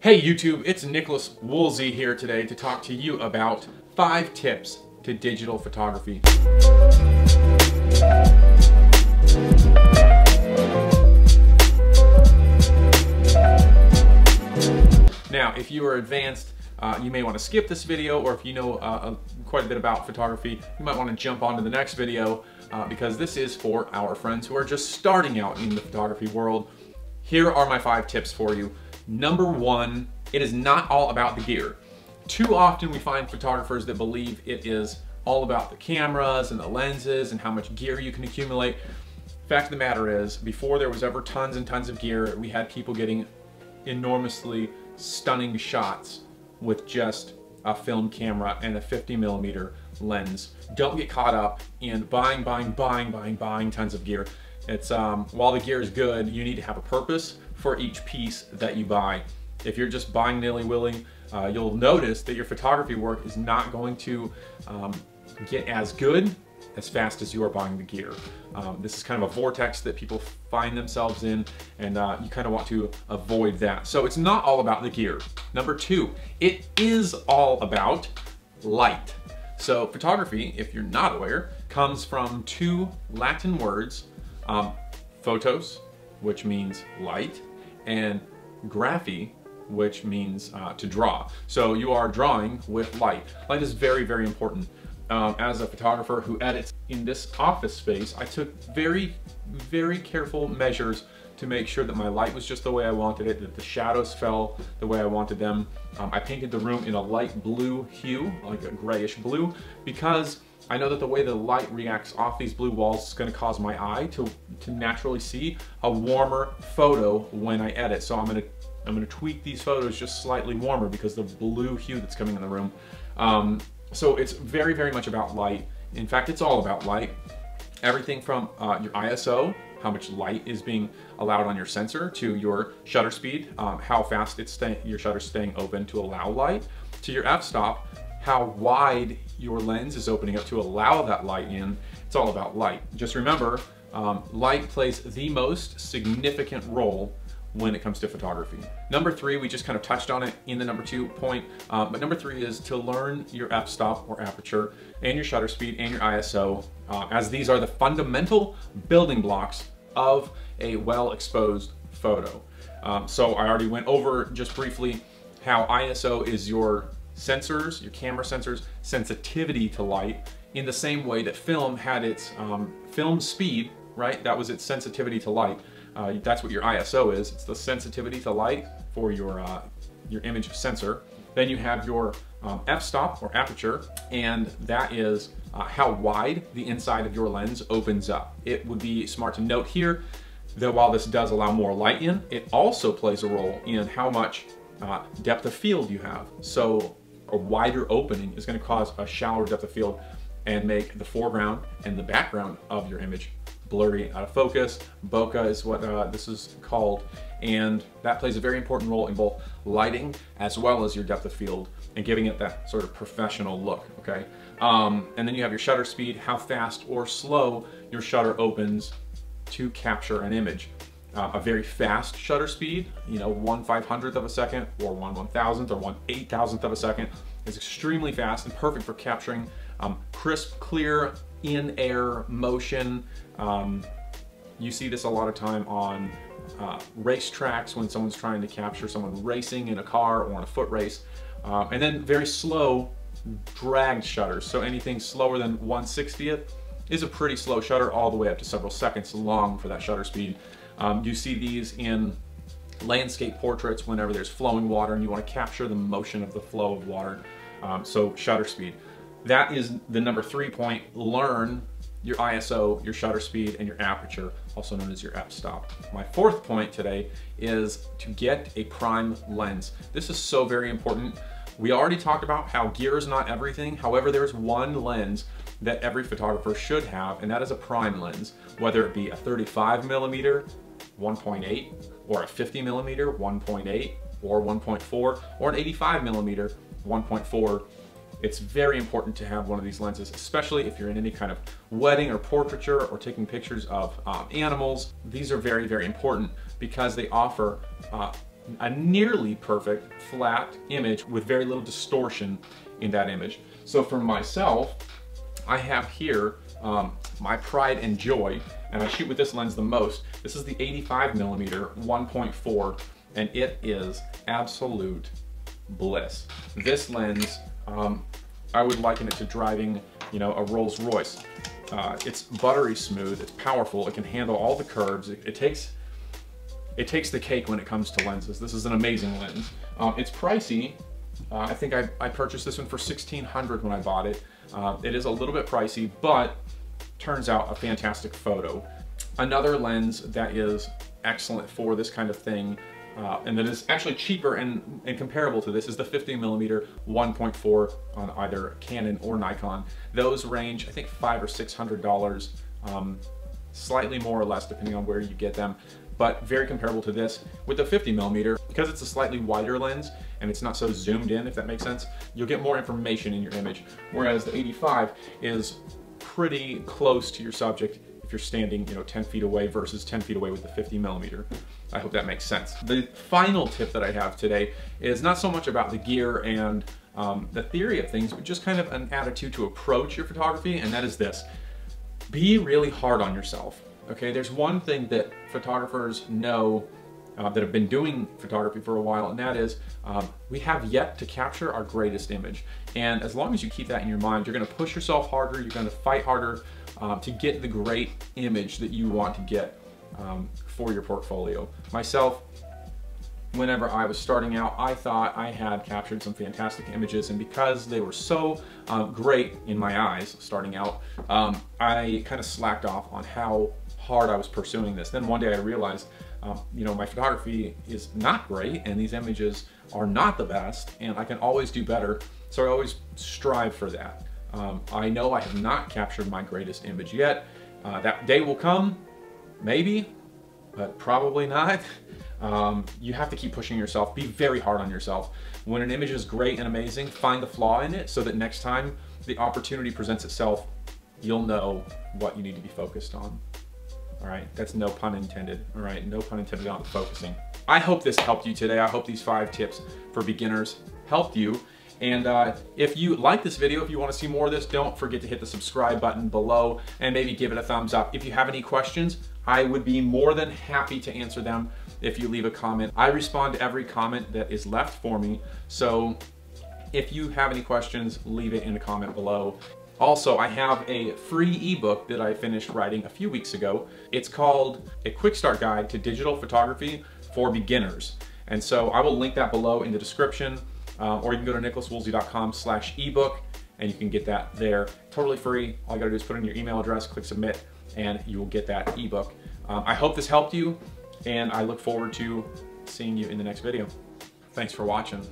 Hey YouTube, it's Nicholas Woolsey here today to talk to you about 5 tips to digital photography. Now, if you are advanced, you may want to skip this video, or if you know quite a bit about photography, you might want to jump on to the next video because this is for our friends who are just starting out in the photography world. Here are my 5 tips for you. Number 1, it is not all about the gear. Too often we find photographers that believe it is all about the cameras and the lenses and how much gear you can accumulate. Fact of the matter is, before there was ever tons and tons of gear, we had people getting enormously stunning shots with just a film camera and a 50mm lens. Don't get caught up in buying tons of gear. It's while the gear is good, you need to have a purpose for each piece that you buy. If you're just buying nilly-willy, you'll notice that your photography work is not going to get as good as fast as you are buying the gear. This is kind of a vortex that people find themselves in, and you kind of want to avoid that. So it's not all about the gear. Number 2, it is all about light. So photography, if you're not aware, comes from 2 Latin words, photos, which means light, and graphi, which means to draw. So you are drawing with light. Light is very, very important. As a photographer who edits in this office space, I took very, very careful measures to make sure that my light was just the way I wanted it, that the shadows fell the way I wanted them. I painted the room in a light blue hue, like a grayish blue, because I know that the way the light reacts off these blue walls is going to cause my eye to naturally see a warmer photo when I edit. So I'm going to tweak these photos just slightly warmer because the blue hue that's coming in the room. So it's very, very much about light. In fact, it's all about light. Everything from your ISO, how much light is being allowed on your sensor, to your shutter speed, how fast your shutter's staying open to allow light, to your f-stop, how wide your lens is opening up to allow that light in. It's all about light. Just remember, light plays the most significant role when it comes to photography. Number 3, we just kind of touched on it in the number 2 point, but number 3 is to learn your f-stop or aperture and your shutter speed and your ISO, as these are the fundamental building blocks of a well-exposed photo. So I already went over just briefly how ISO is your sensors, your camera sensors, sensitivity to light, in the same way that film had its film speed, right? That was its sensitivity to light. That's what your ISO is. It's the sensitivity to light for your image sensor. Then you have your f-stop or aperture, and that is how wide the inside of your lens opens up. It would be smart to note here that while this does allow more light in, it also plays a role in how much depth of field you have. So a wider opening is going to cause a shallower depth of field and make the foreground and the background of your image blurry, out of focus. Bokeh is what this is called, and that plays a very important role in both lighting as well as your depth of field and giving it that sort of professional look, okay? And then you have your shutter speed, how fast or slow your shutter opens to capture an image. A very fast shutter speed, you know, 1/500th of a second, or 1/1000th or 1/8000th of a second, is extremely fast and perfect for capturing crisp, clear, in-air motion. You see this a lot of time on racetracks when someone's trying to capture someone racing in a car or in a foot race. And then very slow, dragged shutters. So anything slower than 1/60th is a pretty slow shutter, all the way up to several seconds long for that shutter speed. You see these in landscape portraits whenever there's flowing water and you want to capture the motion of the flow of water. So shutter speed. That is the number 3 point. Learn your ISO, your shutter speed, and your aperture, also known as your f-stop. My 4th point today is to get a prime lens. This is so very important. We already talked about how gear is not everything. However, there's one lens that every photographer should have, and that is a prime lens, whether it be a 35mm 1.8 or a 50mm 1.8 or 1.4 or an 85mm 1.4. It's very important to have one of these lenses, especially if you're in any kind of wedding or portraiture or taking pictures of animals. These are very, very important because they offer a nearly perfect flat image with very little distortion in that image. So for myself, I have here my pride and joy, and I shoot with this lens the most. This is the 85mm 1.4, and it is absolute bliss. This lens, I would liken it to driving, you know, a Rolls Royce. It's buttery smooth, it's powerful, it can handle all the curves, it takes the cake when it comes to lenses. This is an amazing lens. It's pricey. I think I purchased this one for $1,600 when I bought it. It is a little bit pricey, but turns out a fantastic photo. Another lens that is excellent for this kind of thing, and that is actually cheaper and comparable to this, is the 50mm 1.4 on either Canon or Nikon. Those range, I think, $500 or $600, slightly more or less depending on where you get them, but very comparable to this. With the 50mm, because it's a slightly wider lens and it's not so zoomed in, if that makes sense, you'll get more information in your image, whereas the 85 is pretty close to your subject if you're standing, you know, 10 feet away versus 10 feet away with the 50mm. I hope that makes sense. The final tip that I have today is not so much about the gear and the theory of things, but just kind of an attitude to approach your photography, and that is this: be really hard on yourself. Okay, there's one thing that photographers know that have been doing photography for a while, and that is we have yet to capture our greatest image. And as long as you keep that in your mind, you're going to push yourself harder, you're going to fight harder to get the great image that you want to get for your portfolio. Myself, whenever I was starting out, I thought I had captured some fantastic images, and because they were so great in my eyes starting out, I kind of slacked off on how hard I was pursuing this. Then one day I realized, you know, my photography is not great and these images are not the best, and I can always do better, so I always strive for that. I know I have not captured my greatest image yet. That day will come, maybe, but probably not. You have to keep pushing yourself. Be very hard on yourself. When an image is great and amazing, find the flaw in it so that next time the opportunity presents itself, you'll know what you need to be focused on. All right, that's no pun intended. All right, no pun intended on the focusing. I hope this helped you today. I hope these 5 tips for beginners helped you. And if you like this video, if you want to see more of this, don't forget to hit the subscribe button below and maybe give it a thumbs up. If you have any questions, I would be more than happy to answer them if you leave a comment. I respond to every comment that is left for me, so if you have any questions, leave it in the comment below. Also, I have a free ebook that I finished writing a few weeks ago. It's called A Quick Start Guide to Digital Photography for Beginners. And so I will link that below in the description, or you can go to nicholaswoolsey.com/ebook and you can get that there. Totally free. All you gotta do is put in your email address, click submit, and you will get that ebook. I hope this helped you, and I look forward to seeing you in the next video. Thanks for watching.